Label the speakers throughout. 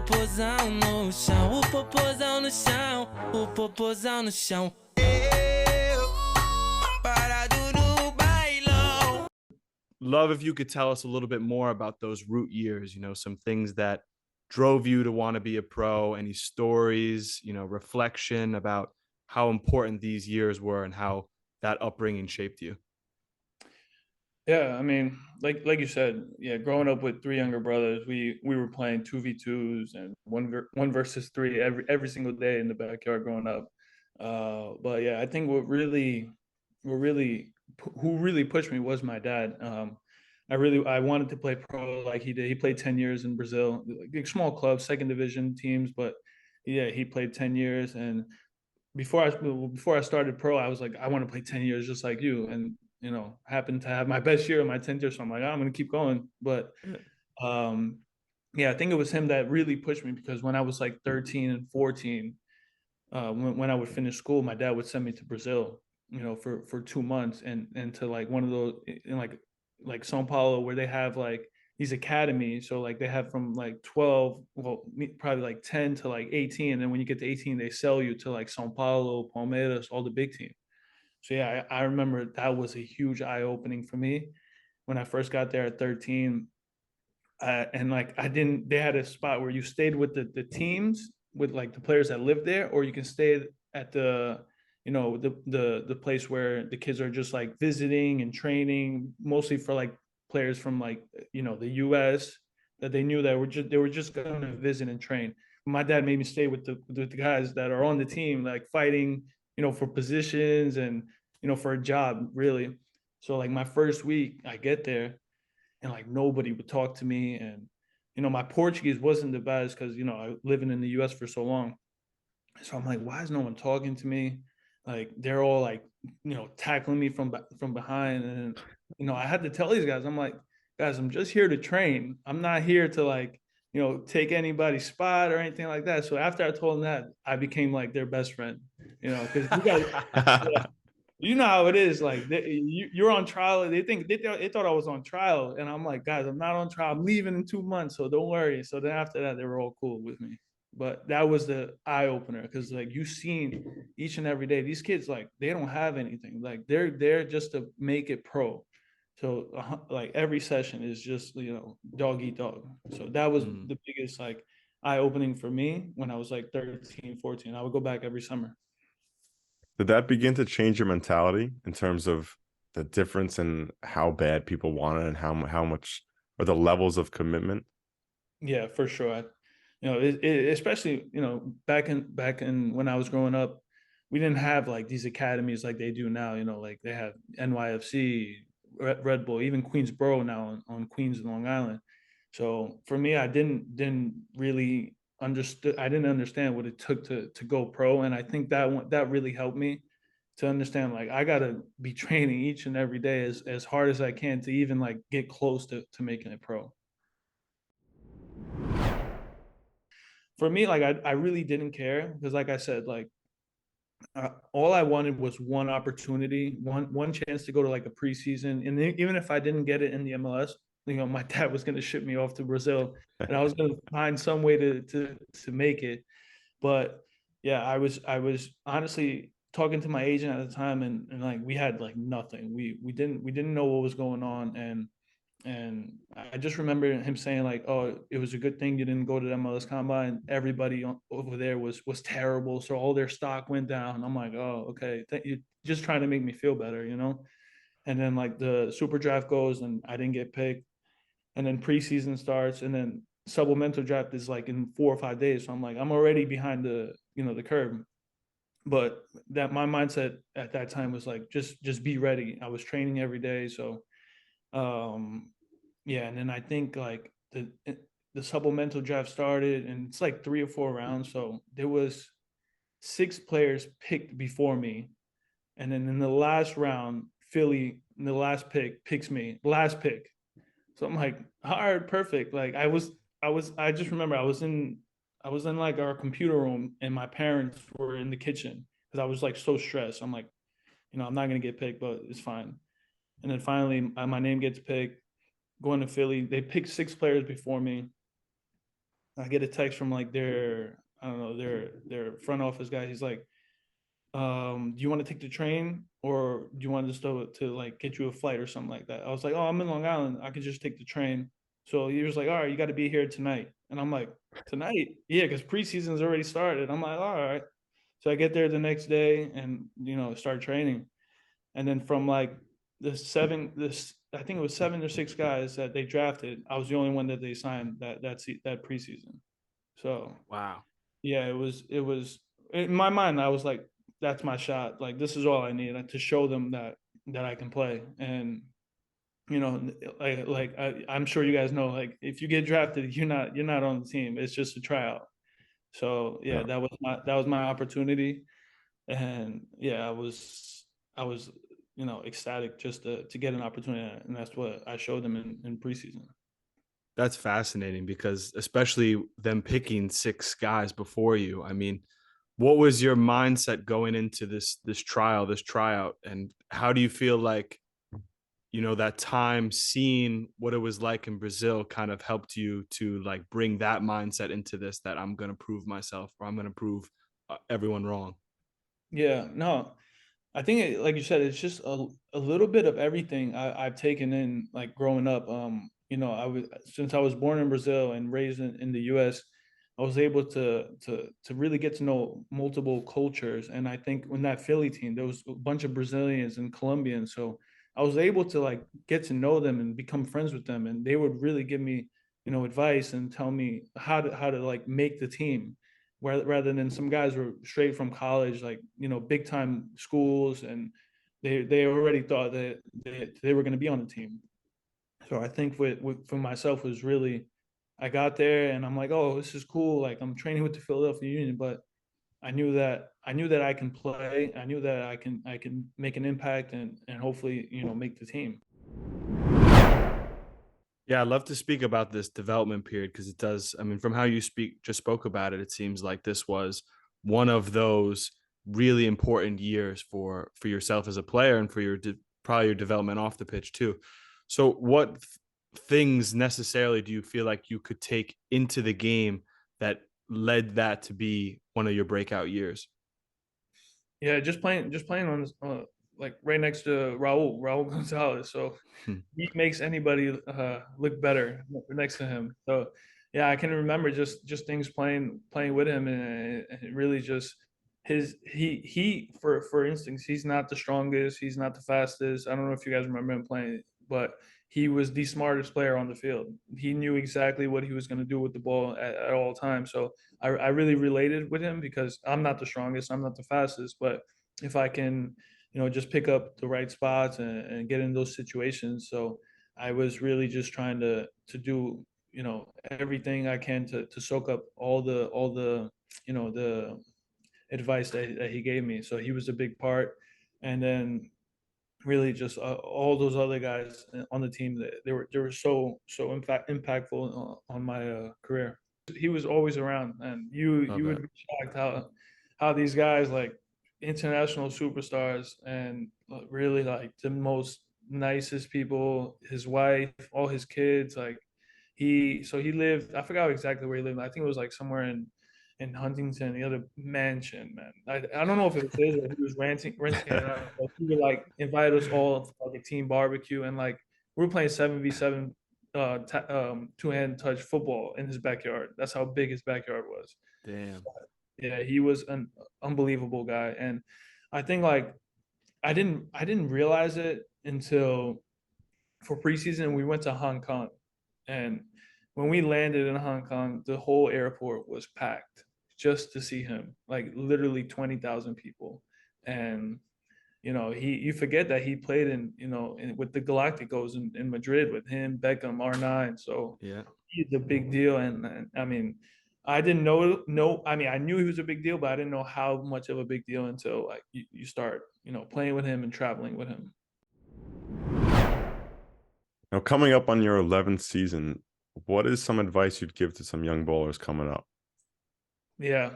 Speaker 1: popozão no chão, o popozão no chão, o popozão no chão. Parado no bailão.
Speaker 2: Love if you could tell us a little bit more about those root years, you know, some things that drove you to want to be a pro, any stories, you know, reflection about how important these years were and how that upbringing shaped you.
Speaker 3: Yeah, I mean, like you said, yeah, growing up with three younger brothers, we were playing 2v2s and one versus three every single day in the backyard growing up. But yeah, I think who really pushed me was my dad. I wanted to play pro like he did. He played 10 years in Brazil, like small clubs, second division teams, but yeah, he played 10 years. And before I started pro, I was like, I want to play 10 years just like you. And you know, happened to have my best year in my 10th year. So I'm like, oh, I'm going to keep going. But yeah, I think it was him that really pushed me, because when I was like 13 and 14, when I would finish school, my dad would send me to Brazil, you know, for 2 months and to like one of those in like Sao Paulo, where they have like these academies. So like they have from like 12, well, probably like 10 to like 18. And then when you get to 18, they sell you to like Sao Paulo, Palmeiras, all the big teams. So yeah, I remember that was a huge eye opening for me when I first got there at 13. And like they had a spot where you stayed with the teams, with like the players that lived there, or you can stay at the, you know, the place where the kids are just like visiting and training, mostly for like players from like, you know, the US that they knew that they were just going to visit and train. My dad made me stay with the guys that are on the team, like fighting, you know, for positions and, you know, for a job, really. So like my first week, I get there and like nobody would talk to me. And, you know, my Portuguese wasn't the best because, you know, I living in the US for so long. So I'm like, why is no one talking to me? Like they're all like, you know, tackling me from behind. And, you know, I had to tell these guys, I'm like, guys, I'm just here to train. I'm not here to like, you know, take anybody's spot or anything like that. So after I told them that, I became like their best friend, you know, because you guys, yeah, you know how it is. Like you're on trial. They thought I was on trial, and I'm like, guys, I'm not on trial. I'm leaving in 2 months, so don't worry. So then after that, they were all cool with me. But that was the eye opener, because like you've seen each and every day, these kids, like they don't have anything. Like they're there just to make it pro. So like every session is just, you know, dog eat dog. So that was the biggest like eye opening for me when I was like 13, 14. I would go back every summer.
Speaker 4: Did that begin to change your mentality in terms of the difference in how bad people want it and how much, or the levels of commitment?
Speaker 3: Yeah, for sure. You know, especially, you know, back in when I was growing up, we didn't have like these academies like they do now. You know, like they have NYFC, Red Bull, even Queensboro now on Queens and Long Island. So for me, I didn't really understand what it took to go pro, and I think that really helped me to understand, like I gotta be training each and every day as hard as I can to even like get close to making it pro. For me, like I really didn't care, because like I said, like all I wanted was one opportunity, one chance to go to like a preseason, and even if I didn't get it in the MLS, you know, my dad was going to ship me off to Brazil, and I was going to find some way to make it. But yeah, I was honestly talking to my agent at the time, and like we had like nothing. We didn't know what was going on, and I just remember him saying like, "Oh, it was a good thing you didn't go to the MLS Combine. Everybody over there was terrible, so all their stock went down." I'm like, "Oh, okay. You just trying to make me feel better, you know?" And then like the Super Draft goes, and I didn't get picked. And then preseason starts, and then supplemental draft is like in 4 or 5 days. So I'm like, I'm already behind the curve. But that my mindset at that time was like, just be ready. I was training every day, so yeah. And then I think like the supplemental draft started, and it's like 3 or 4 rounds. So there was 6 players picked before me, and then in the last round, Philly in the last pick picks me, last pick. So I'm like, all right, perfect. Like I just remember I was in like our computer room, and my parents were in the kitchen because I was like so stressed. I'm like, you know, I'm not gonna get picked, but it's fine. And then finally, my name gets picked. Going to Philly, they picked 6 players before me, I get a text from like their, I don't know, their front office guy. He's like, do you want to take the train, or do you want us to like get you a flight or something like that? I was like, oh, I'm in Long Island, I can just take the train. So he was like, all right, you got to be here tonight. And I'm like, tonight? Yeah, because preseason's already started. I'm like, all right. So I get there the next day and, start training. And then from like I think it was 7 or 6 guys that they drafted, I was the only one that they signed that preseason. So
Speaker 2: Wow.
Speaker 3: yeah, it was in my mind, I was like, that's my shot. Like, this is all I need to show them that I can play. And I'm sure you guys know, like, if you get drafted, you're not on the team. It's just a tryout. So yeah, that was my opportunity. And yeah, I was ecstatic just to get an opportunity, and that's what I showed them in preseason.
Speaker 2: That's fascinating, because especially them picking 6 guys before you. I mean, what was your mindset going into this tryout, and how do you feel like, that time seeing what it was like in Brazil kind of helped you to like bring that mindset into this, that I'm going to prove myself, or I'm going to prove everyone wrong?
Speaker 3: Yeah, no, I think like you said, it's just a little bit of everything I've taken in, like, growing up. Since I was born in Brazil and raised in the U.S., I was able to really get to know multiple cultures. And I think when that Philly team, there was a bunch of Brazilians and Colombians, so I was able to like get to know them and become friends with them, and they would really give me, advice and tell me how to like make the team, rather than some guys were straight from college, like, big time schools, and they already thought that they were going to be on the team. So I think for myself was really, I got there and I'm like, oh, this is cool. Like, I'm training with the Philadelphia Union, but I knew that I can play. I knew that I can make an impact and hopefully, make the team.
Speaker 2: Yeah, I'd love to speak about this development period, because it does. I mean, from how you spoke about it, it seems like this was one of those really important years for yourself as a player, and for probably your development off the pitch too. So, what things necessarily do you feel like you could take into the game that led that to be one of your breakout years?
Speaker 3: Yeah, just playing on this, like right next to Raul Gonzalez. So
Speaker 2: Hmm.
Speaker 3: he makes anybody look better next to him. So yeah, I can remember just things playing with him, and it really just he for instance, he's not the strongest, he's not the fastest. I don't know if you guys remember him playing, but he was the smartest player on the field. He knew exactly what he was going to do with the ball at all times. So I really related with him, because I'm not the strongest, I'm not the fastest, but if I can, just pick up the right spots and get in those situations. So I was really just trying to do, everything I can to soak up all the the advice that he gave me. So he was a big part. And then really just all those other guys on the team, that they were so impactful on my career. He was always around, and you
Speaker 2: Love that.
Speaker 3: would be shocked how these guys, like, international superstars, and really like the most nicest people. His wife, all his kids, like, he lived. I forgot exactly where he lived. I think it was like somewhere in Huntington. He had a mansion, man. I don't know if it was his or he was renting it out. But he would like invite us all to like a team barbecue, and like we were playing 7v7 two-hand touch football in his backyard. That's how big his backyard was.
Speaker 2: Damn.
Speaker 3: Yeah, he was an unbelievable guy. And I think, like, I didn't realize it until for preseason we went to Hong Kong. And when we landed in Hong Kong, the whole airport was packed just to see him, like literally 20,000 people. And you forget that he played with the Galacticos in Madrid with him, Beckham, R9. So
Speaker 2: Yeah.
Speaker 3: he's a big deal. And I mean, I didn't know. I mean, I knew he was a big deal, but I didn't know how much of a big deal until, like, you start, playing with him and traveling with him.
Speaker 4: Now, coming up on your 11th season, what is some advice you'd give to some young bowlers coming up?
Speaker 3: Yeah,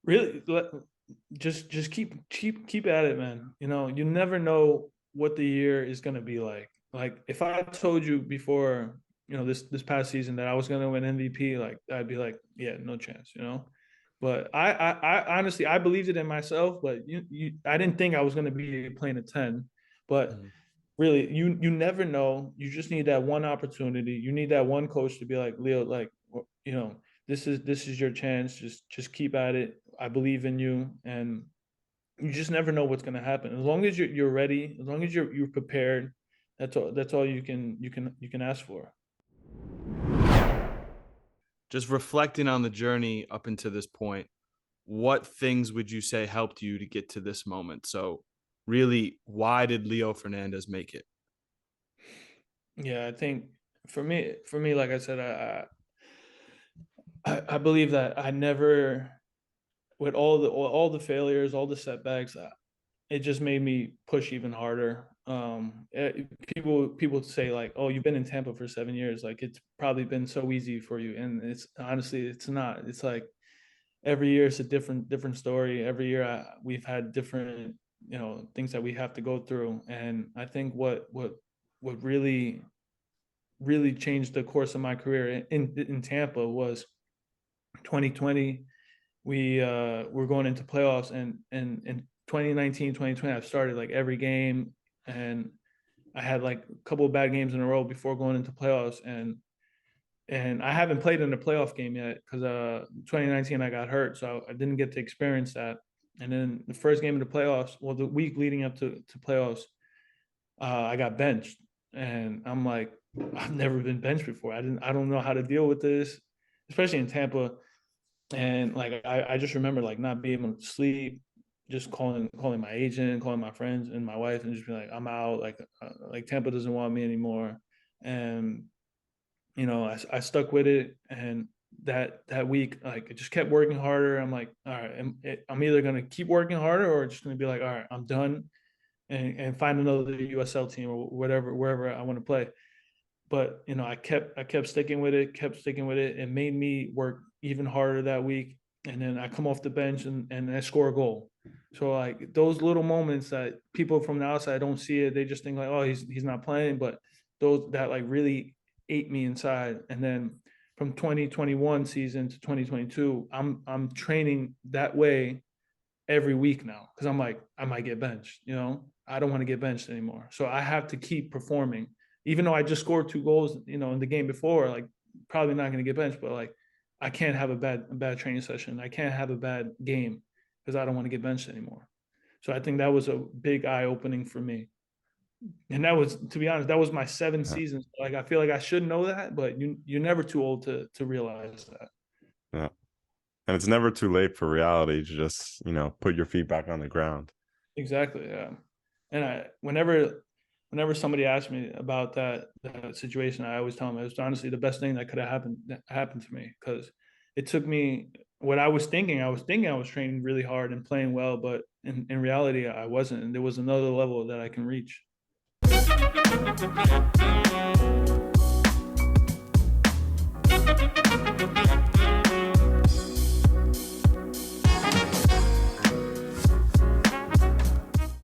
Speaker 3: really, just keep at it, man. You never know what the year is gonna be like. Like, if I told you before this past season that I was going to win MVP, like I'd be like, yeah, no chance, But I honestly, I believed it in myself, but I didn't think I was going to be playing a 10. But really, you never know. You just need that one opportunity. You need that one coach to be like, Leo, like, this is your chance. Just keep at it. I believe in you, and you just never know what's going to happen. As long as you're ready, as long as you're prepared, that's all you can ask for.
Speaker 2: Just reflecting on the journey up until this point, what things would you say helped you to get to this moment? So really, why did Leo Fernandes make it?
Speaker 3: Yeah, I think for me, like I said, I believe that I never, with all the failures, all the setbacks, it just made me push even harder. People say like, oh, you've been in Tampa for 7 years, like it's probably been so easy for you, and it's honestly, it's not. It's like every year it's a different story. Every year we've had different things that we have to go through, and I think what really changed the course of my career in Tampa was 2020. We were going into playoffs, and in 2019, 2020, I started like every game, and I had like a couple of bad games in a row before going into playoffs, and I haven't played in a playoff game yet because 2019 I got hurt, so I didn't get to experience that. And then the first game of the playoffs, well, the week leading up to playoffs, I got benched, and I'm like, I've never been benched before. I don't know how to deal with this, especially in Tampa. And like I just remember like not being able to sleep, just calling my agent, calling my friends and my wife, and just being like, I'm out. Like Tampa doesn't want me anymore. And I stuck with it, and that week, like I just kept working harder. I'm like, all right, I'm either gonna keep working harder or just gonna be like, all right, I'm done, and find another USL team or wherever I want to play. But I kept sticking with it, It made me work even harder that week. And then I come off the bench and I score a goal. So like those little moments that people from the outside don't see it, they just think like, oh, he's not playing. But those that like really ate me inside. And then from 2021 season to 2022, I'm training that way every week now, because I'm like, I might get benched. I don't want to get benched anymore. So I have to keep performing. Even though I just scored 2 goals, in the game before, like probably not going to get benched, but like I can't have a bad training session. I can't have a bad game because I don't want to get benched anymore. So I think that was a big eye opening for me. And that was, to be honest, that was my 7th season. Like I feel like I should know that, but you're never too old to realize that.
Speaker 4: Yeah. And it's never too late for reality to just, put your feet back on the ground.
Speaker 3: Exactly. Yeah. And whenever somebody asks me about that situation, I always tell them it was honestly the best thing that could have happened to me, because it took me what I was thinking. I was training really hard and playing well, but in reality, I wasn't. And there was another level that I can reach.